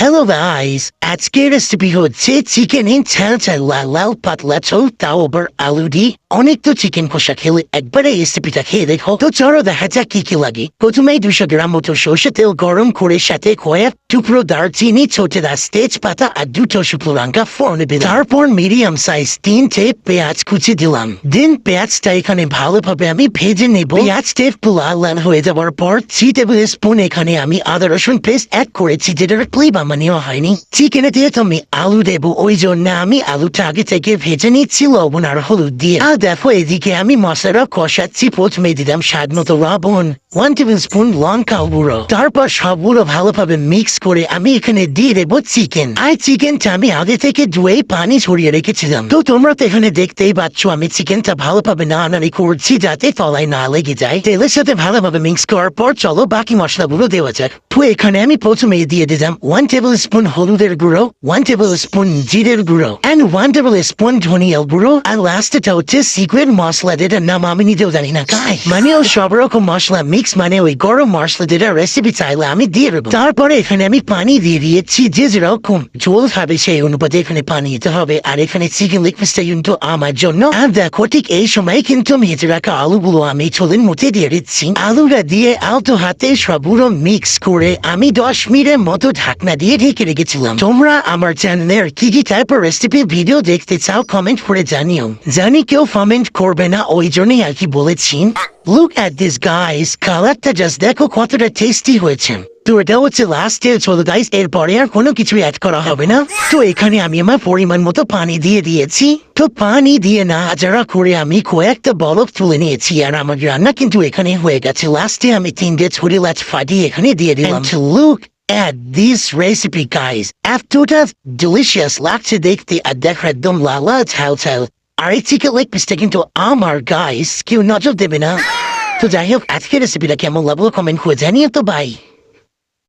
Hello guys, আজকের recipe হচ্ছে chicken in লাল পাতলা ঝোল তাও আবার আলু দিয়ে। অনেক তো চিকেন কষা খেলে একবারে এই রেসিপিটা খেয়ে দেখো তো। চলো দেখা যাক কি কি লাগে। প্রথমেই 200 গ্রাম মতো সর্ষে তেল গরম করে সাথে কয়েক টুকরো দারচিনি, ছোট তেজপাতা আর 2টো শুকনো লঙ্কা ফোড়নে দিলাম। তারপর মিডিয়াম সাইজ 3টে পেঁয়াজ কুচি দিলাম। দেন পেঁয়াজটা এখানে ভালোভাবে আমি ভেজে নেব। পেঁয়াজটা লাল হয়ে যাওয়ার পর 3 টেবিল স্পুন এখানে আমি আদা রসুন পেস্ট অ্যাড করেছি, যেটা বানানো হয়নি। চিকেনে দিয়ে তো আমি আলু দেবো, ওই জন্য আমি আলুটা আগে থেকে ভেজে নিচ্ছি লবণ আর হলুদ দিয়ে। আর দেখো এদিকে আমি মশলা কষাচ্ছি। প্রথমে দিলাম স্বাদ মতো লবণ, 1 টেবিল স্পুন লঙ্কা গুঁড়ো। তারপর সবগুলো ভালোভাবে মিক্স করে আমি এখানে দিয়ে দেবো চিকেন। আর চিকেনটা আমি আগে থেকে ধুয়ে পানি ছড়িয়ে রেখেছিলাম। তো তোমরা তো এখানে দেখতেই পাচ্ছ আমি চিকেনটা ভালোভাবে নাড়ানাড়ি করছি যাতে তলায় না লেগে যায়। তেলের সাথে ভালোভাবে মিক্স করার পর চলো বাকি মশলাগুলো দেওয়া যাক। তো এখানে আমি প্রথমে দিয়ে দিলাম 1 টেবিল স্পুন হলুদের গুঁড়ো, 1 টেবিল স্পুন জিরের গুঁড়ো এন্ড 1 টেবিল স্পুন ধনিয়ার গুঁড়ো। আর লাস্টটা হচ্ছে সিক্রেট মশলা, যেটার নাম আমি নিজেও জানি না গাই। মানে সব রকম মশলা মিক্স, মানে ওই গরম মশলা যেটা রেসিপি চাইলে আমি দিয়ে দেবো। তারপরে এখানে আমি পানি দিয়ে দিয়েছি, যে যেরকম ঝোল খাবে সেই অনুপাতে এখানে পানি দিতে হবে। আর এখানে চিকেন লেগ পিসটা কিন্তু আমার জন্য। আর দেখো ঠিক এই সময় কিন্তু ভেজে রাখা আলুগুলো আমি ঝোলের মধ্যে দিয়ে দিচ্ছি। আলুটা দিয়ে আলতো হাতে সবগুলো মিক্স করে আমি 10 মিনিটের মতো ঢাকনা দিয়ে ঢেকে রেখেছিলাম। তোমরা আমার চ্যানেলের কি কি টাইপের রেসিপি ভিডিও দেখতে চাও কমেন্ট করে জানিও। জানি কেউ কমেন্ট করবে না, ওই জন্যই আর কি বলেছি। Look at this guys, কালারটা জাস্ট দেখো কতটা টেস্টি হয়েছে। তো এটা হচ্ছে লাস্ট এর চলো গাইস, এরপরে আর কোনো কিছু অ্যাড করা হবে না। তো এখানে আমি আমার পরিমাণ মতো পানি দিয়ে দিয়েছি। তো পানি দিয়ে নাড়াচাড়া করে আমি কয়েকটা বরফ তুলে নিয়েছি। আর আমার রান্না কিন্তু এখানে হয়ে গেছে। লাস্টে আমি 3টে ছুরি লাচ ফাটিয়ে এখানে দিয়ে দিলাম। Look at this recipe guys, এতটা delicious লাগছে দেখতে আর দেখো একদম লালা ঝাল। আর এই চিকেন লেগ পিসটা কিন্তু আমার গাইস কেউ নজর দেবে না। তো যাই হোক, আজকের রেসিপিটা কেমন লাগলো কমেন্ট করে জানিয়ে তো বাই।